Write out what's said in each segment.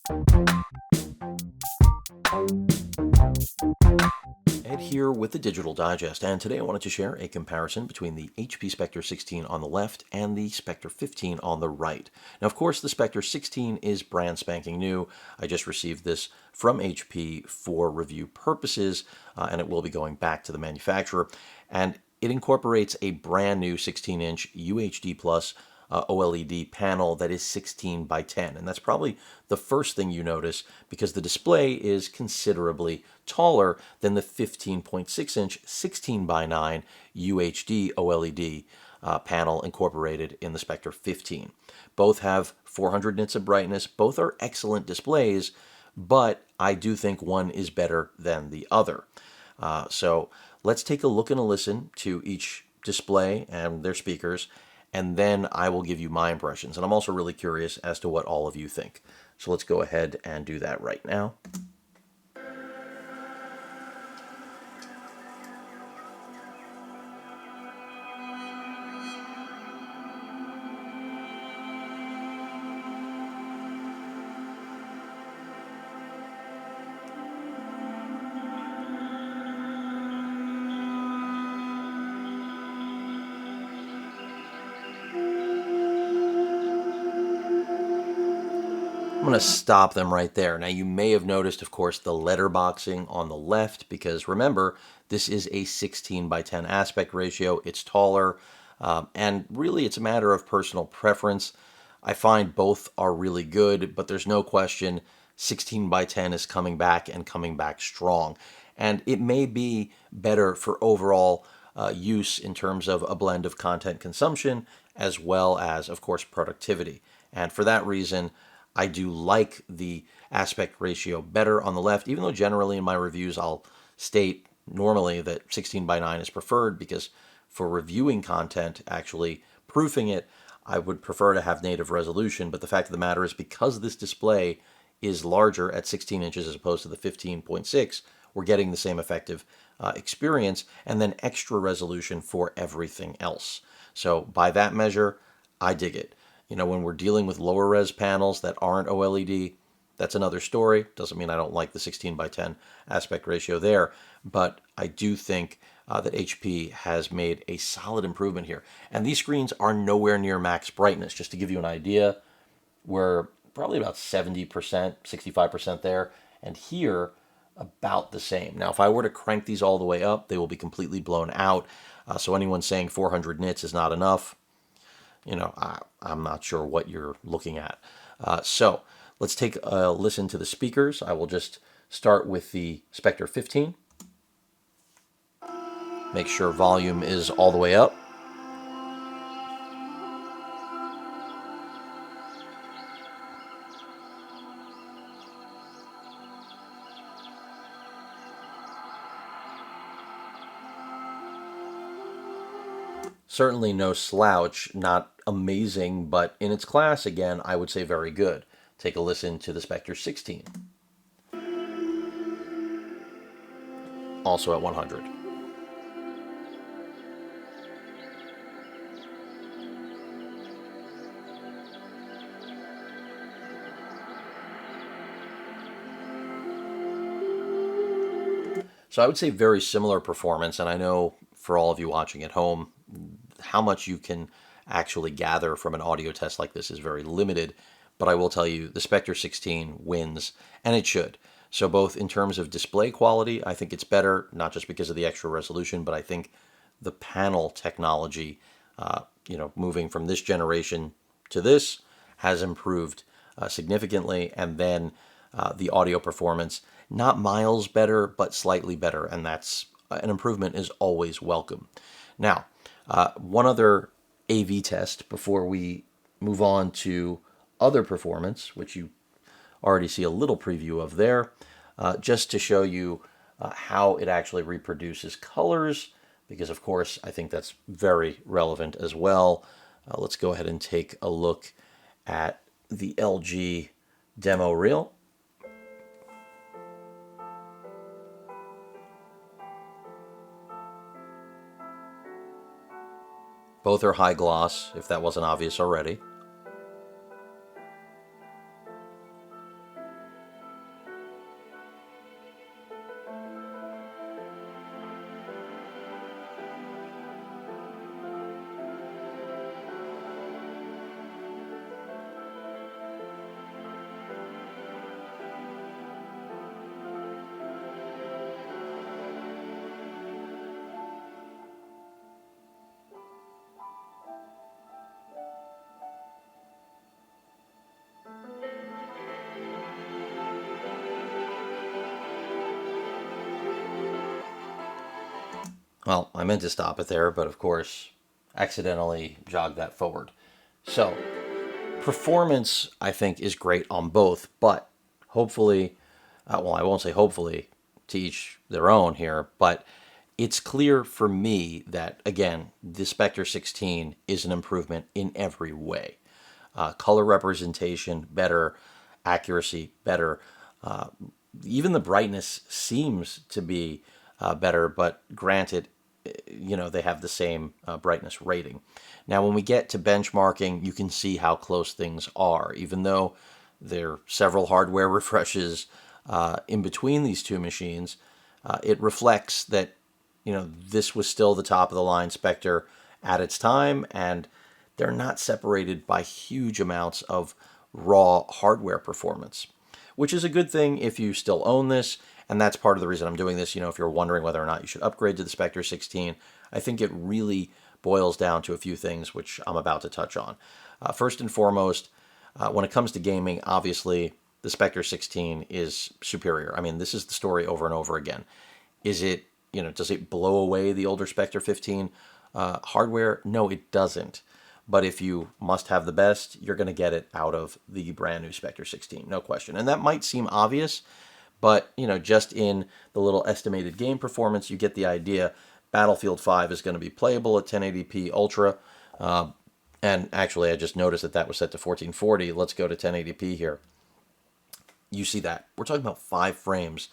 Ed here with the Digital Digest, and today I wanted to share a comparison between the HP Spectre 16 on the left and the Spectre 15 on the right. Now, of course, the Spectre 16 is brand spanking new. I just received this from HP for review purposes, and it will be going back to the manufacturer. And it incorporates a brand new 16-inch UHD Plus OLED panel that is 16 by 10. And that's probably the first thing you notice because the display is considerably taller than the 15.6-inch 16 by 9 UHD OLED panel incorporated in the Spectre 15. Both have 400 nits of brightness. Both are excellent displays, but I do think one is better than the other. So let's take a look and a listen to each display and their speakers, and then I will give you my impressions. And I'm also really curious as to what all of you think. So let's go ahead and do that right now. I'm going to stop them right there. Now, you may have noticed, of course, the letterboxing on the left, because remember, this is a 16 by 10 aspect ratio. It's taller, and really it's a matter of personal preference. I find both are really good, but there's no question 16 by 10 is coming back and coming back strong. And it may be better for overall use in terms of a blend of content consumption as well as, of course, productivity. And for that reason, I do like the aspect ratio better on the left, even though generally in my reviews I'll state normally that 16 by 9 is preferred because for reviewing content, actually proofing it, I would prefer to have native resolution. But the fact of the matter is because this display is larger at 16 inches as opposed to the 15.6, we're getting the same effective experience and then extra resolution for everything else. So by that measure, I dig it. You know, when we're dealing with lower res panels that aren't OLED, that's another story. Doesn't mean I don't like the 16 by 10 aspect ratio there, but I do think that HP has made a solid improvement here. And these screens are nowhere near max brightness. Just to give you an idea, we're probably about 70%, 65% there, and here about the same. Now, if I were to crank these all the way up, they will be completely blown out. So anyone saying 400 nits is not enough, you know, I'm not sure what you're looking at. So let's take a listen to the speakers. I will just start with the Spectre 15. Make sure volume is all the way up. Certainly no slouch, not amazing, but in its class, again, I would say very good. Take a listen to the Spectre 16. Also at 100. So I would say very similar performance, and I know for all of you watching at home, how much you can actually gather from an audio test like this is very limited, but I will tell you the Spectre 16 wins, and it should. So both in terms of display quality, I think it's better, not just because of the extra resolution, but I think the panel technology, moving from this generation to this has improved significantly, and then the audio performance, not miles better, but slightly better, and that's an improvement is always welcome. Now, one other AV test before we move on to other performance, which you already see a little preview of there, just to show you how it actually reproduces colors, because of course I think that's very relevant as well. Let's go ahead and take a look at the LG demo reel. Both are high gloss, if that wasn't obvious already. Well, I meant to stop it there, but of course, accidentally jogged that forward. So, performance, I think, is great on both, but hopefully, well, I won't say hopefully, to each their own here, but it's clear for me that, again, the Spectre 16 is an improvement in every way. Color representation, better, accuracy, better. Uh, Even the brightness seems to be better, but granted, they have the same brightness rating. Now, when we get to benchmarking, you can see how close things are, even though there are several hardware refreshes in between these two machines. It reflects that this was still the top of the line Spectre at its time, and they're not separated by huge amounts of raw hardware performance, which is a good thing if you still own this. And that's part of the reason I'm doing this. If you're wondering whether or not you should upgrade to the Spectre 16, I think it really boils down to a few things, which I'm about to touch on. First and foremost, when it comes to gaming, obviously the Spectre 16 is superior. I mean, this is the story over and over again. Is it, does it blow away the older Spectre 15 hardware? No, it doesn't. But if you must have the best, you're going to get it out of the brand new Spectre 16, no question. And that might seem obvious, but just in the little estimated game performance, you get the idea. Battlefield 5 is going to be playable at 1080p Ultra. And actually, I just noticed that that was set to 1440. Let's go to 1080p here. You see that. We're talking about 5 frames.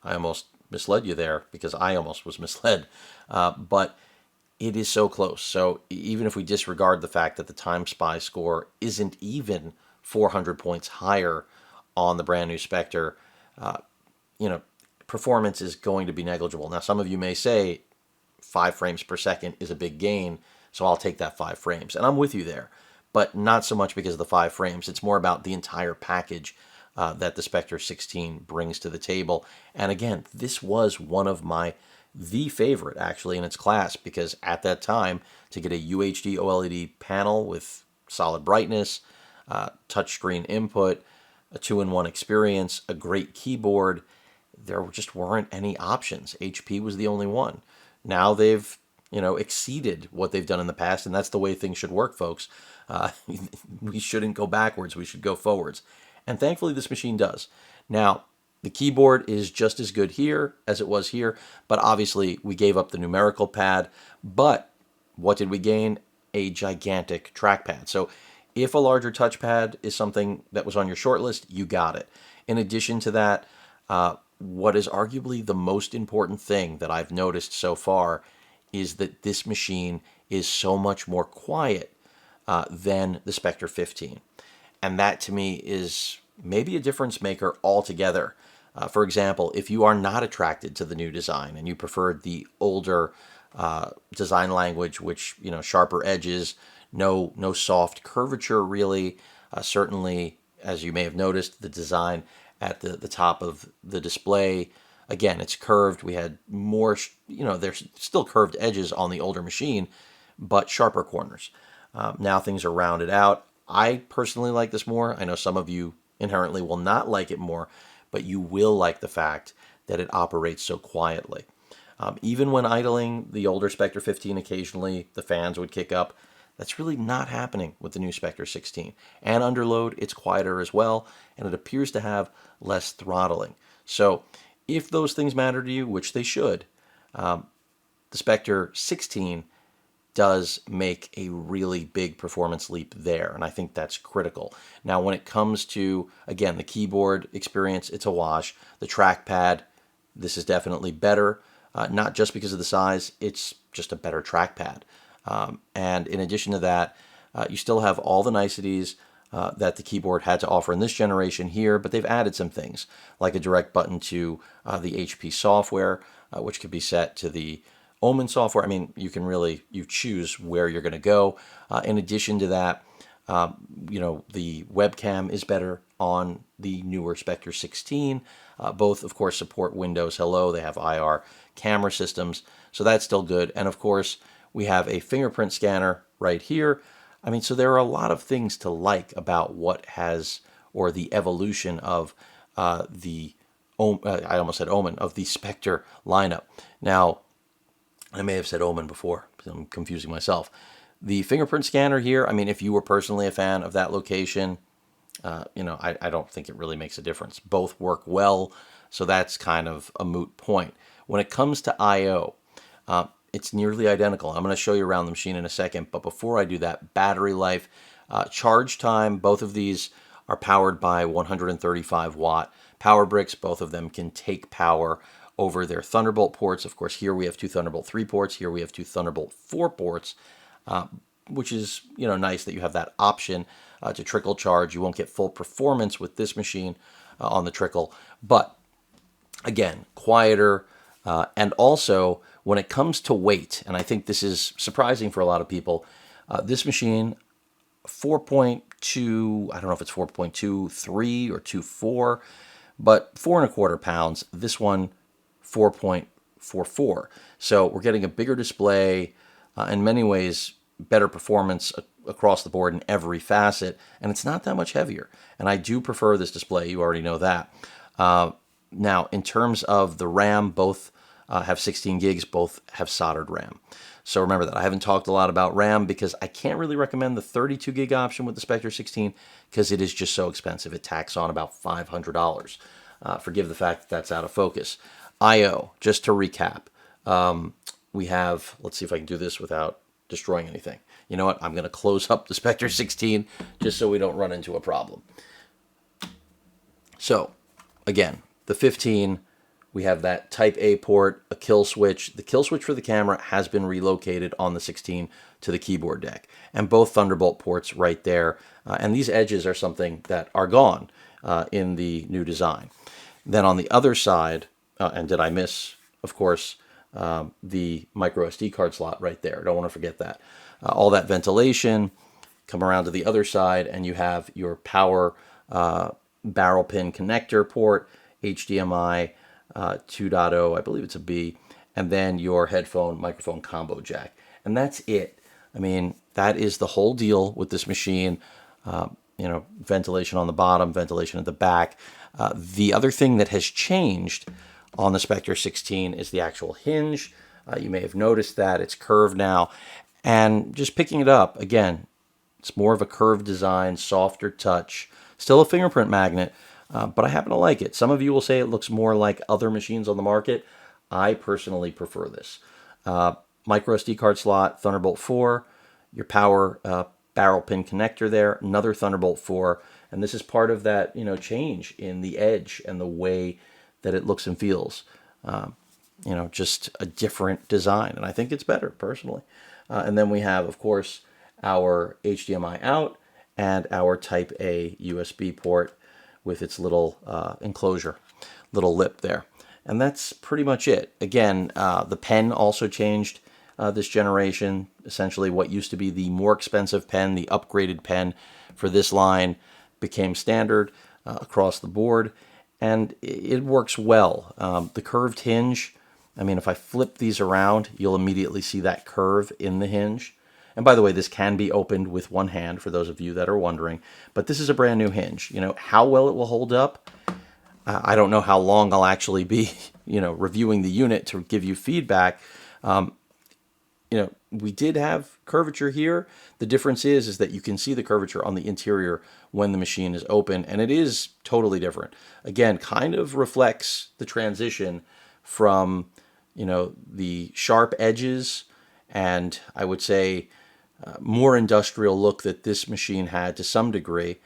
I almost misled you there because I almost was misled. But it is so close. So even if we disregard the fact that the Time Spy score isn't even 400 points higher on the brand new Spectre, performance is going to be negligible. Now, some of you may say 5 frames per second is a big gain, so I'll take that 5 frames. And I'm with you there, but not so much because of the 5 frames. It's more about the entire package that the Spectre 16 brings to the table. And again, this was one of the favorite actually in its class, because at that time, to get a UHD OLED panel with solid brightness, touchscreen input, a 2-in-1 experience, a great keyboard, there just weren't any options. HP was the only one. Now they've exceeded what they've done in the past, and that's the way things should work, folks. We shouldn't go backwards, we should go forwards. And thankfully this machine does. Now, the keyboard is just as good here as it was here, but obviously we gave up the numerical pad. But what did we gain? A gigantic trackpad. So if a larger touchpad is something that was on your short list, you got it. In addition to that, what is arguably the most important thing that I've noticed so far is that this machine is so much more quiet than the Spectre 15. And that to me is maybe a difference maker altogether. For example, if you are not attracted to the new design and you prefer the older design language, which, sharper edges, no soft curvature really, certainly, as you may have noticed, the design at the top of the display, again, it's curved. We had more, there's still curved edges on the older machine, but sharper corners. Now things are rounded out. I personally like this more. I know some of you inherently will not like it more, but you will like the fact that it operates so quietly. Even when idling the older Spectre 15, occasionally the fans would kick up. That's really not happening with the new Spectre 16. And under load, it's quieter as well, and it appears to have less throttling. So if those things matter to you, which they should, the Spectre 16 does make a really big performance leap there, and I think that's critical. Now, when it comes to, again, the keyboard experience, it's a wash. The trackpad, this is definitely better, not just because of the size, it's just a better trackpad. And in addition to that, you still have all the niceties that the keyboard had to offer in this generation here, but they've added some things, like a direct button to the HP software, which could be set to the Omen software. I mean, you choose where you're going to go. In addition to that, the webcam is better on the newer Spectre 16. Both, of course, support Windows Hello. They have IR camera systems, so that's still good. And of course, we have a fingerprint scanner right here. I mean, so there are a lot of things to like about what has, or the evolution of I almost said Omen, of the Spectre lineup. Now, I may have said Omen before, so I'm confusing myself. The fingerprint scanner here, I mean, if you were personally a fan of that location, I don't think it really makes a difference. Both work well, so that's kind of a moot point. When it comes to I/O, it's nearly identical. I'm going to show you around the machine in a second, but before I do that, battery life, charge time, both of these are powered by 135 watt power bricks. Both of them can take power over their Thunderbolt ports. Of course, here we have two Thunderbolt 3 ports. Here we have two Thunderbolt 4 ports, which is nice that you have that option to trickle charge. You won't get full performance with this machine on the trickle, but again, quieter, and also when it comes to weight, and I think this is surprising for a lot of people, this machine 4.2, I don't know if it's 4.23 or 24, but 4.25 pounds. This one 4.44. So we're getting a bigger display, in many ways better performance across the board in every facet, and it's not that much heavier. And I do prefer this display. You already know that. Now, in terms of the RAM, both have 16 gigs, both have soldered RAM. So remember that. I haven't talked a lot about RAM because I can't really recommend the 32 gig option with the Spectre 16 because it is just so expensive. It tacks on about $500. Forgive the fact that that's out of focus. I/O, just to recap, we have, let's see if I can do this without destroying anything. You know what? I'm going to close up the Spectre 16 just so we don't run into a problem. So, again, the 15, we have that Type A port, a kill switch. The kill switch for the camera has been relocated on the 16 to the keyboard deck. And both Thunderbolt ports right there. And these edges are something that are gone in the new design. Then on the other side, and did I miss, of course, the micro SD card slot right there. Don't want to forget that. All that ventilation, come around to the other side, and you have your power barrel pin connector port, HDMI 2.0, I believe it's a B, and then your headphone microphone combo jack. And that's it. I mean, that is the whole deal with this machine. Ventilation on the bottom, ventilation at the back. The other thing that has changed on the Spectre 16 is the actual hinge. You may have noticed that it's curved now. And just picking it up, again, it's more of a curved design, softer touch, still a fingerprint magnet, but I happen to like it. Some of you will say it looks more like other machines on the market. I personally prefer this. Micro SD card slot, Thunderbolt 4, your power barrel pin connector there, another Thunderbolt 4, and this is part of that change in the edge and the way that it looks and feels. Just a different design, and I think it's better personally. And then we have, of course, our HDMI out and our Type A USB port with its little enclosure, little lip there. And that's pretty much it. Again, the pen also changed this generation. Essentially what used to be the more expensive pen, the upgraded pen for this line became standard across the board, and it works well. The curved hinge, I mean, if I flip these around, you'll immediately see that curve in the hinge. And by the way, this can be opened with one hand for those of you that are wondering, but this is a brand new hinge. How well it will hold up, I don't know how long I'll actually be, reviewing the unit to give you feedback. We did have curvature here. The difference is that you can see the curvature on the interior when the machine is open, and it is totally different. Again, kind of reflects the transition from, the sharp edges and I would say more industrial look that this machine had to some degree,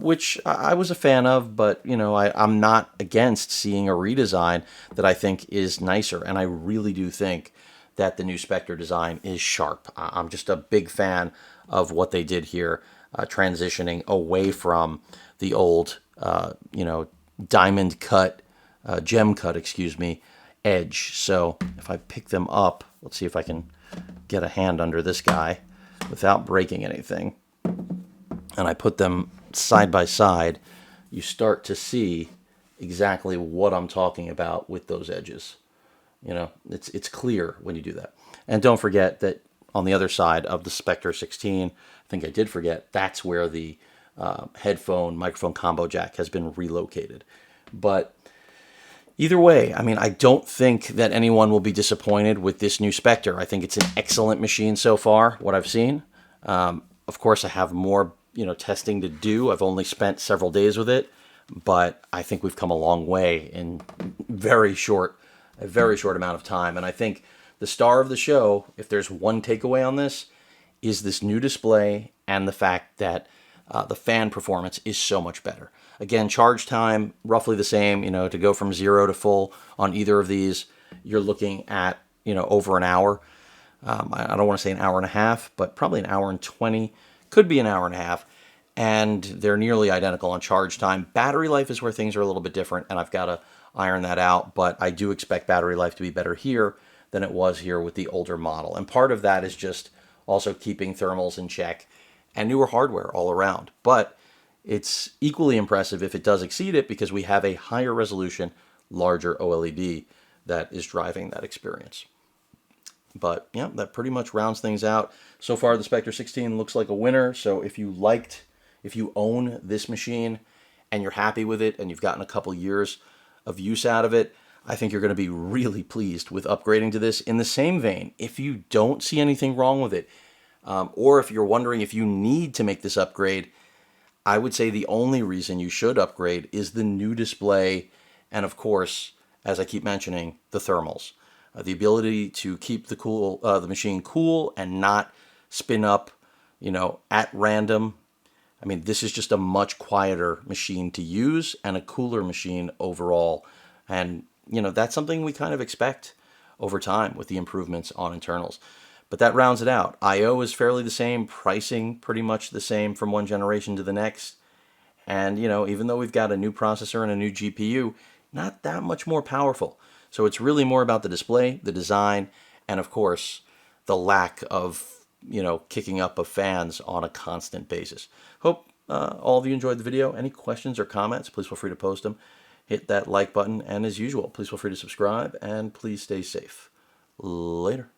which I was a fan of, but I'm not against seeing a redesign that I think is nicer, and I really do think that the new Spectre design is sharp. I'm just a big fan of what they did here, transitioning away from the old, diamond cut, gem cut, edge. So if I pick them up, let's see if I can get a hand under this guy without breaking anything, and I put them side by side, you start to see exactly what I'm talking about with those edges. It's clear when you do that. And don't forget that on the other side of the Spectre 16, I think I did forget, that's where the headphone microphone combo jack has been relocated. But Either way, I mean, I don't think that anyone will be disappointed with this new Spectre. I think it's an excellent machine so far, what I've seen. Of course, I have more, testing to do. I've only spent several days with it, but I think we've come a long way in a very short amount of time. And I think the star of the show, if there's one takeaway on this, is this new display and the fact that the fan performance is so much better. Again, charge time, roughly the same. To go from 0 to full on either of these, you're looking at, over an hour. I don't want to say an hour and a half, but probably an hour and 20, could be an hour and a half. And they're nearly identical on charge time. Battery life is where things are a little bit different, and I've got to iron that out. But I do expect battery life to be better here than it was here with the older model. And part of that is just also keeping thermals in check and newer hardware all around. But it's equally impressive if it does exceed it, because we have a higher resolution, larger OLED that is driving that experience. But yeah, that pretty much rounds things out. So far, the Spectre 16 looks like a winner. So if you own this machine and you're happy with it and you've gotten a couple years of use out of it, I think you're going to be really pleased with upgrading to this. In the same vein, if you don't see anything wrong with it, or if you're wondering if you need to make this upgrade, I would say the only reason you should upgrade is the new display and, of course, as I keep mentioning, the thermals. The ability to keep the machine cool and not spin up, at random. I mean, this is just a much quieter machine to use and a cooler machine overall. And, that's something we kind of expect over time with the improvements on internals. But that rounds it out. I/O is fairly the same, pricing pretty much the same from one generation to the next. And, even though we've got a new processor and a new GPU, not that much more powerful. So it's really more about the display, the design, and of course, the lack of, kicking up of fans on a constant basis. Hope all of you enjoyed the video. Any questions or comments, please feel free to post them. Hit that like button, and as usual, please feel free to subscribe, and please stay safe. Later.